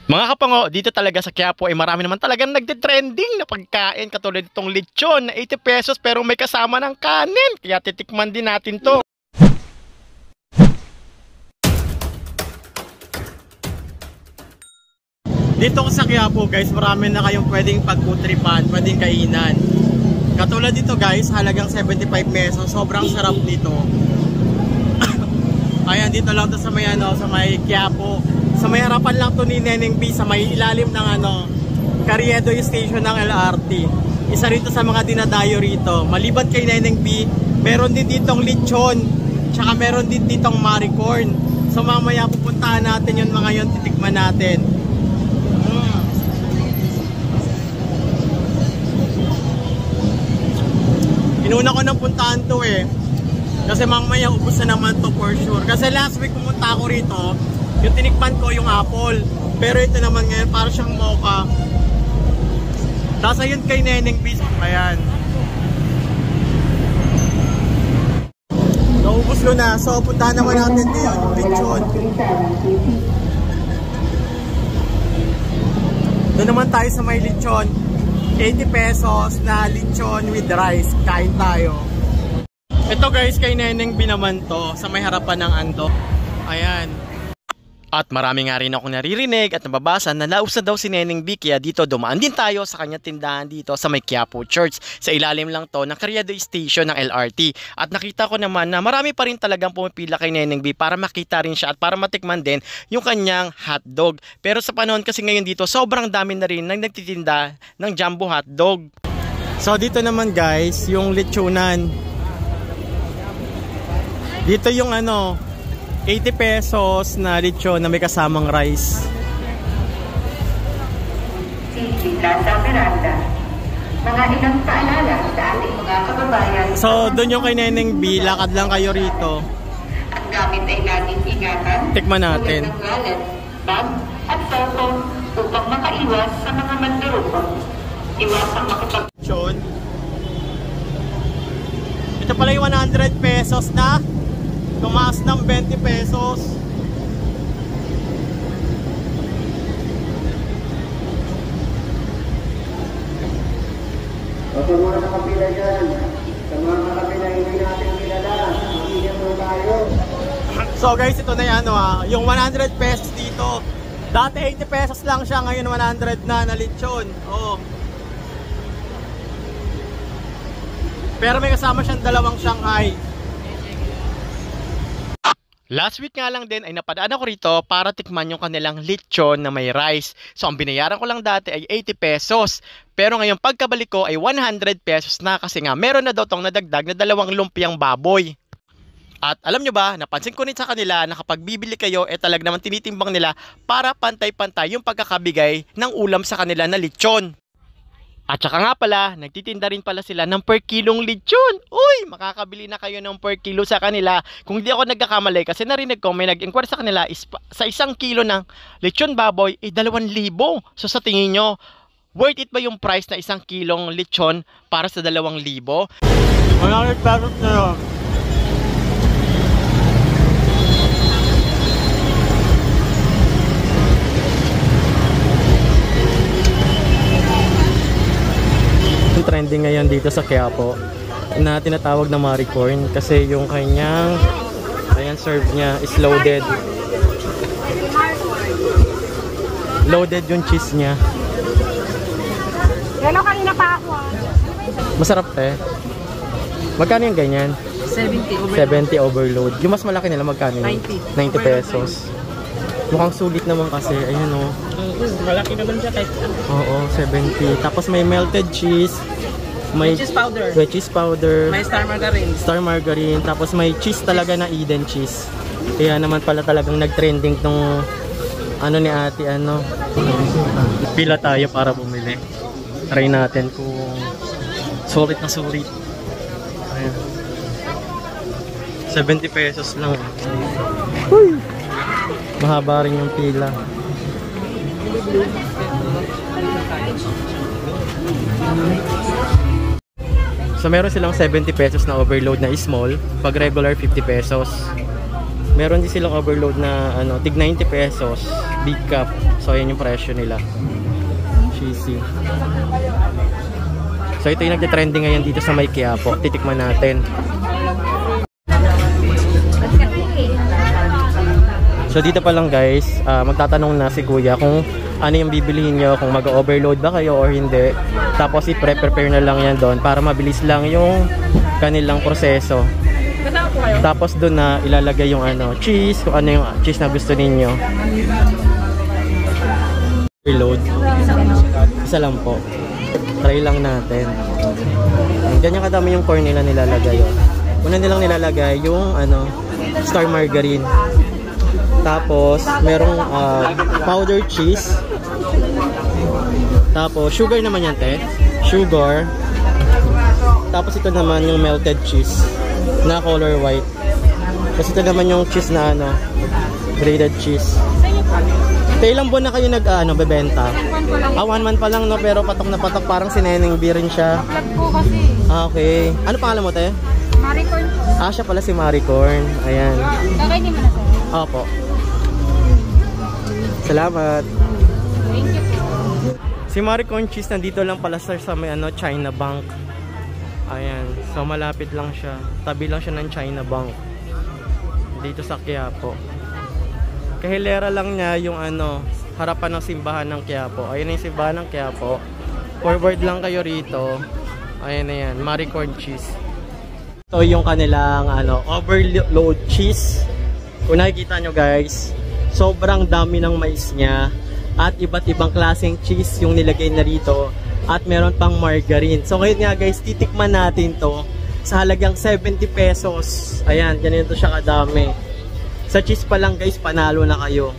Mga kapango, dito talaga sa Quiapo ay marami naman talagang nagde-trending na pagkain katulad itong lechon na 80 pesos pero may kasama ng kanin. Kaya titikman din natin to. Dito ko sa Quiapo guys, marami na kayong pwedeng pagkutripan, pwedeng kainan. Katulad dito guys, halagang 75 pesos. Sobrang sarap nito. Ayan, dito lang to sa may sa may Quiapo. Sa may harapan lang to ni Neneng B, sa may ilalim ng Carriedo Station ng LRT. Isa rito sa mga dinadayo rito. Maliban kay Neneng B, meron din ditong lechon, tsaka meron din ditong maricorn. So mamaya pupuntahan natin yun mga yun, titikman natin. Inuna ko nang puntahan to kasi mamaya ubos na naman to for sure. Kasi last week pumunta ako rito, yung tinikman ko yung apple, pero ito naman ngayon para siyang mocha. Tapos ayun kay Neneng B, ayan, naubos ko na. So puntahan naman natin dito yung lechon. Doon naman tayo sa may lechon, 80 pesos na lechon with rice. Kain tayo. Ito guys, kay Neneng B naman to, sa may harapan ng Ando. Ayan. At marami nga rin akong naririnig at nababasa na naus na daw si Neneng B, kaya dito dumaan din tayo sa kanyang tindahan dito sa may Quiapo Church. Sa ilalim lang to ng Carriedo Station ng LRT. At nakita ko naman na marami pa rin talagang pumipila kay Neneng B para makita rin siya at para matikman din yung kanyang hotdog. Pero sa panahon kasi ngayon dito, sobrang dami na rin nang nagtitinda ng jumbo hotdog. So dito naman guys, yung lechonan. Dito yung 80 pesos na lechon na may kasamang rice. Plaza Miranda. Mga ilang paalala sa ating mga kababayan. So, doon yung kay Neneng B, lakad lang kayo rito. Ang gamit ay laging ingatan. Tikman natin. Tulad ng wallet, bag, at cellphone upang makaiwas sa mga mandirupon. Iwasang lechon. Ito pala yung 100 pesos na. Tumaas ng 20 pesos. Huwag muna sa kapila dyan. Sa mga kapila hindi natin kilala. Makikita mo tayo. So guys, ito na yan yung 100 pesos dito. Dati 80 pesos lang siya, ngayon 100 na lechon. Pero may kasama siyang dalawang Shanghai. Last week nga lang din ay napadaan ako rito para tikman yung kanilang lechon na may rice. So ang binayaran ko lang dati ay 80 pesos. Pero ngayon pagkabalik ko ay 100 pesos na kasi nga meron na daw tong nadagdag na dalawang lumpiang baboy. At alam nyo ba, napansin ko rin sa kanila na kapag bibili kayo, talag naman tinitimbang nila para pantay-pantay yung pagkakabigay ng ulam sa kanila na lechon. At saka nga pala, nagtitinda rin pala sila ng per kilong lechon. Uy, makakabili na kayo ng per kilo sa kanila. Kung hindi ako nagkakamali, kasi narinig ko may nag-inquire sa kanila sa 1 kilo ng lechon baboy, 2,000. So sa tingin nyo, worth it ba yung price na 1 kilong lechon para sa 2,000? 100 pesos na yun. Trending ngayon dito sa Quiapo na tinatawag na maricorn kasi yung kanyang serve niya is loaded. Loaded yung cheese niya. Hello, kanina pa ako. Masarap Magkano yung ganyan? 70 overload. Yung mas malaki nila magkano? 90 pesos. Mukhang sulit naman kasi. Ayan malaki naman siya kahit Oo, 70. Tapos may melted cheese. May cheese powder. May cheese powder. May star margarine. Star margarine. Tapos may cheese talaga na Eden cheese. Kaya naman pala talagang nag-trending tong ni ate Pila tayo para bumili. Try natin kung sulit na sulit. Ayan. 70 pesos lang. Uy! Mahaba rin yung pila. So meron silang 70 pesos na overload na small, pag regular 50 pesos. Meron din silang overload na ano, tig 90 pesos, big cup. So ayan yung presyo nila. Cheesy. So ito yung nagte-trending ngayon dito sa may Quiapo. Titikman natin. So dito pa lang guys, magtatanong na si Kuya kung ano yung bibilihin nyo, kung mag-overload ba kayo or hindi. Tapos i-prepare na lang yan doon para mabilis lang yung kanilang proseso. Tapos doon na ilalagay yung ano, cheese, kung ano yung cheese na gusto ninyo. Overload. Isa lang po. Try lang natin. Ganyan kadami yung corn nila nilalagay. Una nilang nilalagay yung ano, star margarine. Tapos merong powdered cheese. Tapos sugar naman yan, te. Sugar. Tapos ito naman yung melted cheese na color white. Tapos ito naman yung cheese na ano, grated cheese. Te, ilang buwan na kayo bebenta? 1 month pa lang, no? Pero patok na patok, parang sineneng beer rin siya. Vlog po kasi. Okay. Ano pangalan mo, te? Maricorn po. Siya pala si Maricorn. Ayan. Kakainin mo na sir. Opo. Salamat. Thank you po. Si Maricorn Cheese nandito lang pala sir sa may ano, China Bank. Ayan. So malapit lang siya. Tabi lang siya ng China Bank. Dito sa Quiapo. Kahilera lang niya yung ano, harapan ng simbahan ng Quiapo. Ayan yung simbahan ng Quiapo. Forward lang kayo rito. Ayan na yan, Maricorn Cheese. Ito yung kanilang ano, overload cheese. Kung nakikita nyo guys, sobrang dami ng mais niya. At iba't ibang klaseng cheese yung nilagay na rito. At meron pang margarine. So ngayon nga guys, titikman natin to sa halagang 70 pesos. Ayan, ganito siya kadami. Sa cheese pa lang guys, panalo na kayo.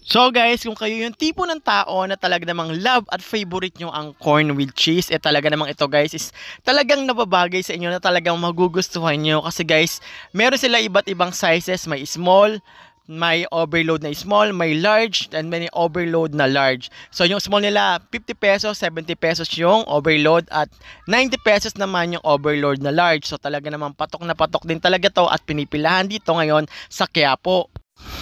So guys, kung kayo yung tipo ng tao na talaga namang love at favorite nyo ang corn with cheese, talaga namang ito guys is talagang nababagay sa inyo na talagang magugustuhan nyo. Kasi guys, meron sila iba't ibang sizes. May small, may overload na small, may large, and may overload na large. So yung small nila, 50 pesos, 70 pesos yung overload, at 90 pesos naman yung overload na large. So talaga naman patok na patok din talaga to at pinipilahan dito ngayon sa Quiapo.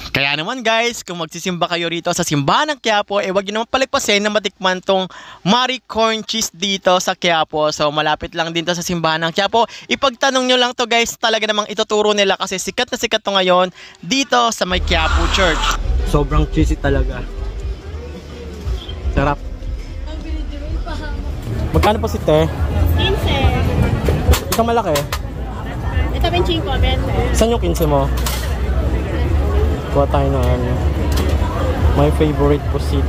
Kaya naman guys, kung magsisimba kayo rito sa simbahan ng Quiapo, wag nyo naman paligpasin na matikman tong Maricorn Cheese dito sa Quiapo. So malapit lang din to sa simbahan ng Quiapo. Ipagtanong nyo lang to guys, talaga namang ituturo nila kasi sikat na sikat to ngayon dito sa may Quiapo Church. Sobrang cheesy talaga. Sarap. Magkano po si te? 15. Ito malaki. Ito 25, 20. Saan yung 15 mo? Kuha tayo ng ano. My favorite pusit.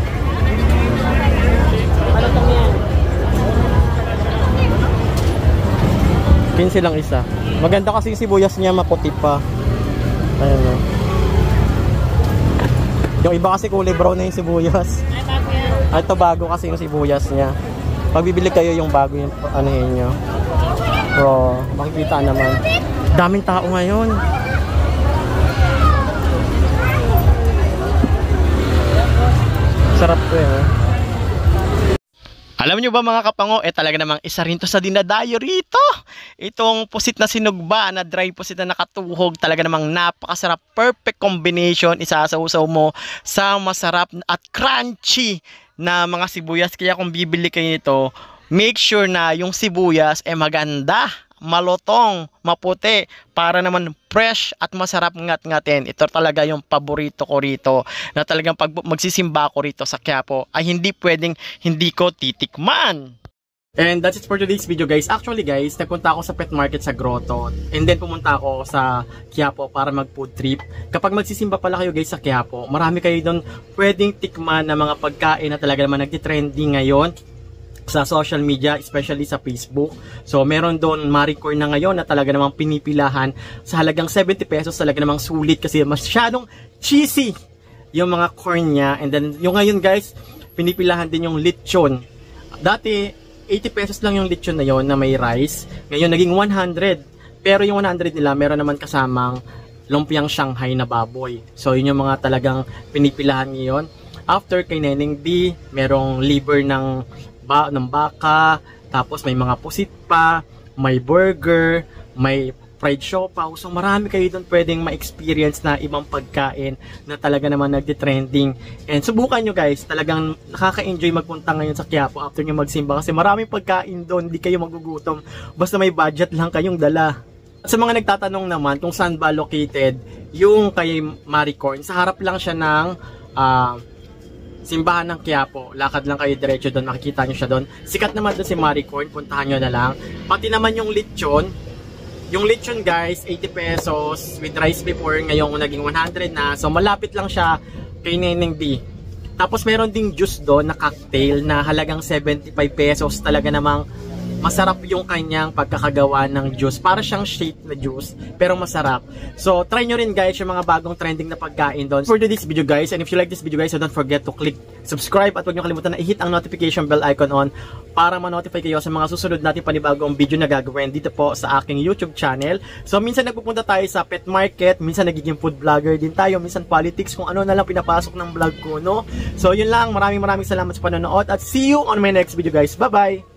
Ano to yan? 15 lang isa. Maganda kasi yung sibuyas niya, maputi pa. Ayan o. Yung iba kasi kulay brown na yung sibuyas. Ay, bago yan. Ito bago kasi yung sibuyas niya. Pag bibili kayo yung bago yung anuhin nyo. Pero makikita naman. Daming tao ngayon. Sarap ko eh. Alam nyo ba mga kapango, talaga namang isa rin to sa dinadayo rito. Itong pusit na sinugba, na dry pusit na nakatuhog, talaga namang napakasarap. Perfect combination, isasawsaw mo sa masarap at crunchy na mga sibuyas. Kaya kung bibili kayo nito, make sure na yung sibuyas maganda, malutong, maputi, para naman fresh at masarap ngat-ngatin. Ito talaga yung paborito ko rito, na talagang pag magsisimba ko rito sa Quiapo ay hindi pwedeng hindi ko titikman. And that's it for today's video guys. Actually guys, nagpunta ako sa pet market sa Grotto, and then pumunta ako sa Quiapo para mag food trip. Kapag magsisimba pala kayo guys sa Quiapo, marami kayo doon pwedeng tikman na mga pagkain na talaga naman nagtitrending ngayon sa social media, especially sa Facebook. So meron doon Maricorn na ngayon na talaga namang pinipilahan sa halagang 70 pesos. Talaga namang sulit kasi masyadong cheesy yung mga corn niya. And then yung ngayon guys, pinipilahan din yung lechon. Dati 80 pesos lang yung lechon na yon na may rice. Ngayon naging 100. Pero yung 100 nila meron naman kasamang lumpiang Shanghai na baboy. So yun yung mga talagang pinipilahan ngayon. After kay Neneng D, merong liver ng baka, tapos may mga pusit pa, may burger, may fried siopaw. So marami kayo doon pwedeng ma-experience na ibang pagkain na talaga naman nagdi-trending. And subukan nyo guys, talagang nakaka-enjoy magpunta ngayon sa Quiapo after nyo magsimba kasi maraming pagkain doon, hindi kayo magugutom. Basta may budget lang kayong dala. At sa mga nagtatanong naman kung saan ba located yung kay Maricorn, sa harap lang siya ng simbahan ng Quiapo. Lakad lang kayo diretso doon, makikita nyo siya doon. Sikat naman doon si Maricorn, puntahan nyo na lang. Pati naman yung lechon. Yung lechon guys, 80 pesos with rice before, ngayong naging 100 na. So malapit lang siya kay Neneng D. Tapos meron ding juice doon na cocktail na halagang 75 pesos. Talaga namang masarap yung kanyang pagkakagawa ng juice. Para siyang shake na juice, pero masarap. So, try nyo rin guys yung mga bagong trending na pagkain doon. For this video guys, and if you like this video guys, so don't forget to click subscribe at huwag nyo kalimutan na i-hit ang notification bell icon on para ma-notify kayo sa mga susunod natin panibagong video na gagawin dito po sa aking YouTube channel. So, minsan nagpupunta tayo sa pet market, minsan nagiging food vlogger din tayo, minsan politics, kung ano na lang pinapasok ng vlog ko, no? So, yun lang. Maraming salamat sa panonood at see you on my next video guys. Bye-bye!